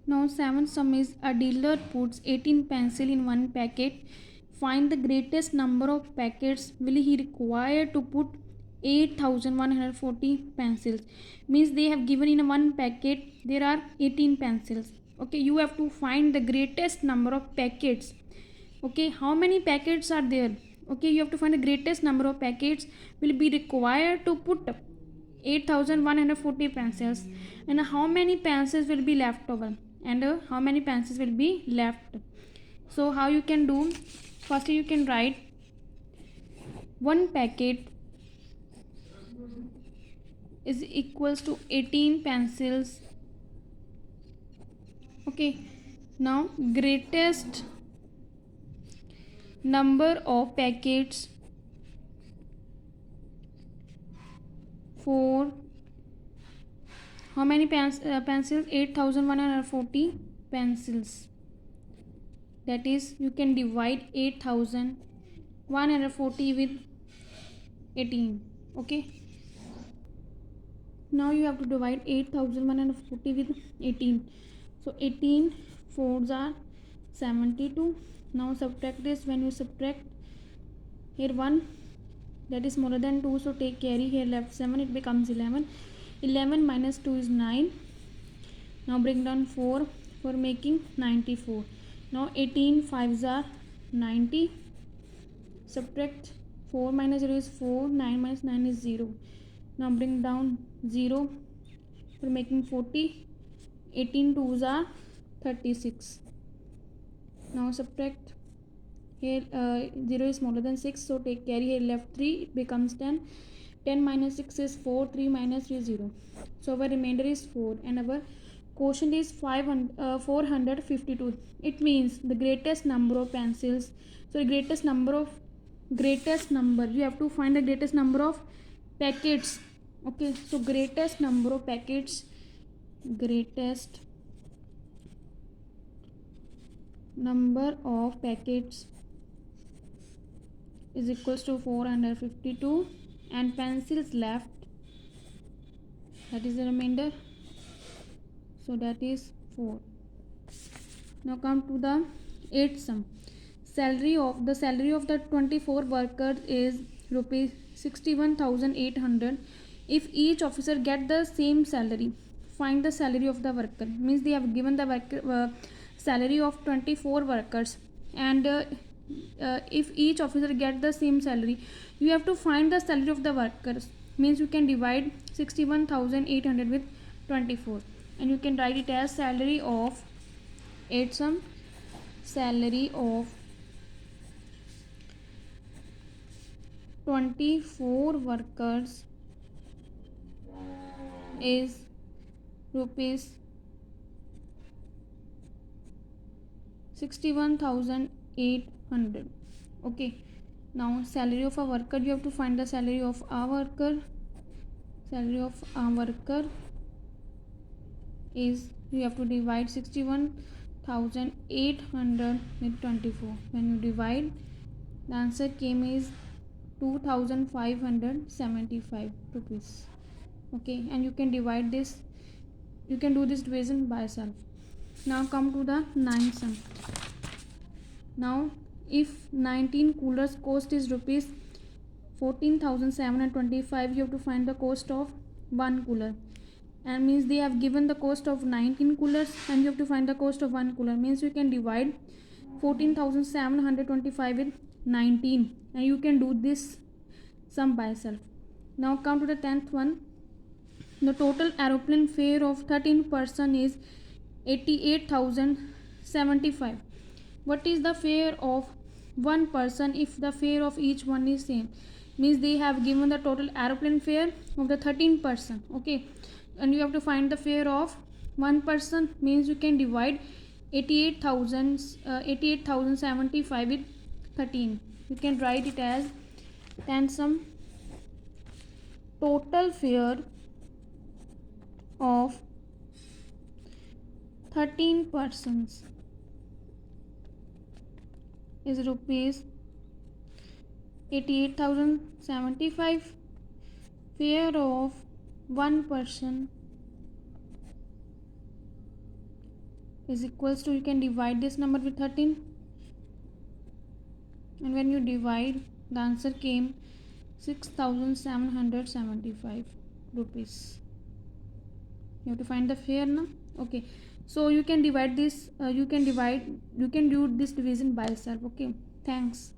Now, seventh sum is a dealer puts 18 pencil in one packet. Find the greatest number of packets will he require to put 8140 pencils. Means they have given in one packet there are 18 pencils. Okay, you have to find the greatest number of packets. Okay, how many packets are there? Okay, you have to find the greatest number of packets will be required to put 8140 pencils, and how many pencils will be left over, and how many pencils will be left. So how you can do? First you can write one packet is equals to 18 pencils. Okay, now greatest number of packets for how many pencils? 8140 pencils. That is, you can divide 8140 with 18. Okay, now you have to divide 8140 with 18. So 18 fours are 72. Now subtract this. When you subtract here 1, that is smaller than 2, so take carry, here left 7, it becomes 11. 11 minus 2 is 9. Now bring down 4 for making 94. Now 18 5s are 90. Subtract 4 minus 0 is 4. 9 minus 9 is 0. Now bring down 0 for making 40. 18 2s are 36. Now subtract here 0 is smaller than 6, so take carry, here left 3, it becomes 10. 10 minus 6 is 4. 3 minus 3 is 0. So our remainder is 4, and our quotient is 452. It means the greatest number of pencils. So the greatest number, you have to find the greatest number of packets. Okay, so greatest number of packets, greatest number of packets is equals to 452, and pencils left, that is the remainder, so that is 4. Now come to the 8th sum. Salary of the 24 workers is rupees 61,800. If each officer get the same salary, find the salary of the worker. Means they have given the salary of 24 workers, and if each officer get the same salary, you have to find the salary of the workers. Means you can divide 61,800 with 24, and you can write it as salary of 8 sum. Salary of 24 workers is rupees 61,800. Okay, now salary of a worker, you have to find the salary of a worker. Salary of a worker is, you have to divide 61,800 with 24. When you divide, the answer came is 2,575 rupees. Okay, and you can divide this, you can do this division by yourself. Now come to the 9th sum. Now if 19 coolers cost is rupees 14,725, you have to find the cost of one cooler, and means they have given the cost of 19 coolers, and you have to find the cost of one cooler. Means you can divide 14,725 with 19, and you can do this sum by yourself. Now come to the 10th one. The total aeroplane fare of 13 person is 88,075. What is the fare of one person if the fare of each one is same? Means they have given the total aeroplane fare of the 13 person. Okay, and you have to find the fare of one person. Means you can divide 88,075 with 13. You can write it as 10 sum. Total fare of 13 persons is rupees 88,075. Fare of one person is equals to, you can divide this number with 13, and when you divide, the answer came 6775 rupees. You have to find the fair now. Okay, so you can divide this, you can do this division by yourself. Okay, thanks.